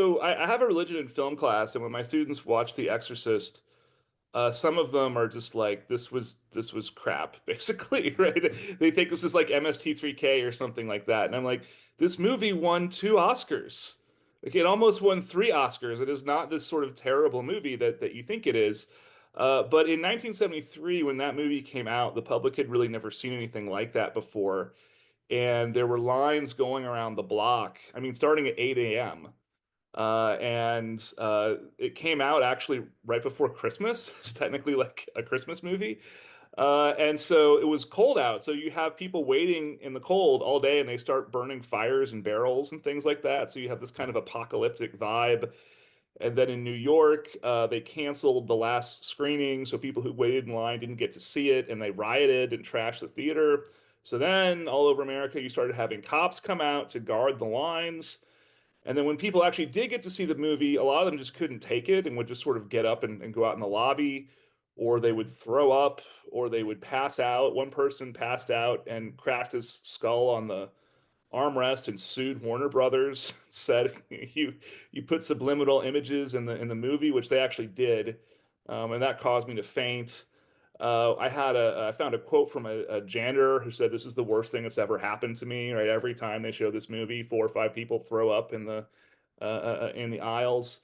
So I have a religion and film class, and when my students watch The Exorcist, some of them are just like, this was crap, basically, right? They think this is like MST3K or something like that, and I'm like, this movie won two Oscars. Like it almost won three Oscars. It is not this sort of terrible movie that you think it is. But in 1973, when that movie came out, the public had really never seen anything like that before, and there were lines going around the block. I mean, starting at 8 a.m. And it came out actually right before Christmas. It's technically like a Christmas movie. And so it was cold out. So you have people waiting in the cold all day and they start burning fires and barrels and things like that. So you have this kind of apocalyptic vibe. And then in New York, they canceled the last screening. So people who waited in line didn't get to see it and they rioted and trashed the theater. So then all over America, you started having cops come out to guard the lines. And then when people actually did get to see the movie, a lot of them just couldn't take it and would just sort of get up and go out in the lobby, or they would throw up, or they would pass out. One person passed out and cracked his skull on the armrest and sued Warner Brothers, said you put subliminal images in the movie, which they actually did, and that caused me to faint. I found a quote from a janitor who said this is the worst thing that's ever happened to me. Right, every time they show this movie, four or five people throw up in the aisles.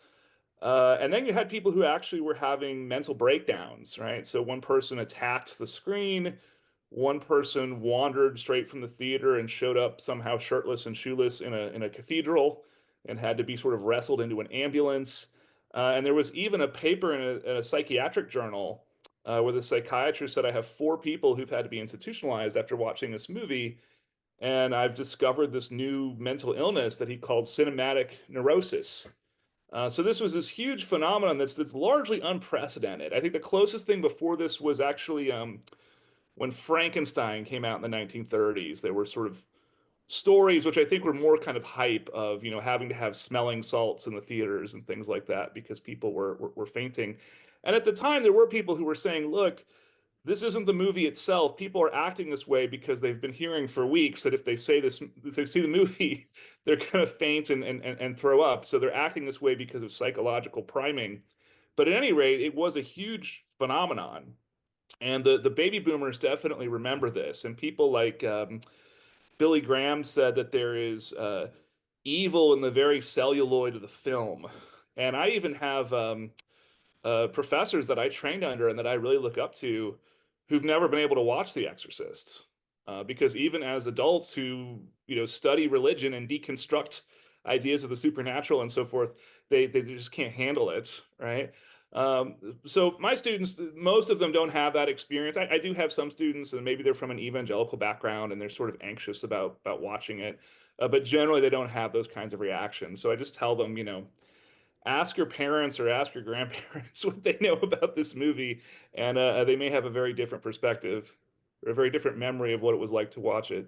And then you had people who actually were having mental breakdowns, right? So one person attacked the screen, one person wandered straight from the theater and showed up somehow shirtless and shoeless in a cathedral and had to be sort of wrestled into an ambulance. And there was even a paper in a psychiatric journal where the psychiatrist said, I have four people who've had to be institutionalized after watching this movie, and I've discovered this new mental illness that he called cinematic neurosis. So this was this huge phenomenon that's largely unprecedented. I think the closest thing before this was actually when Frankenstein came out in the 1930s. There were sort of stories which I think were more kind of hype of, having to have smelling salts in the theaters and things like that because people were fainting. And at the time, there were people who were saying, look, this isn't the movie itself. People are acting this way because they've been hearing for weeks that if they see the movie, they're going to faint and throw up. So they're acting this way because of psychological priming. But at any rate, it was a huge phenomenon. And the baby boomers definitely remember this. And people like Billy Graham said that there is evil in the very celluloid of the film. And I even have professors that I trained under and that I really look up to who've never been able to watch The Exorcist. Because even as adults who, study religion and deconstruct ideas of the supernatural and so forth, they just can't handle it, right? So my students, most of them don't have that experience. I do have some students, and maybe they're from an evangelical background and they're sort of anxious about watching it. But generally, they don't have those kinds of reactions. So I just tell them, ask your parents or ask your grandparents what they know about this movie, and they may have a very different perspective or a very different memory of what it was like to watch it.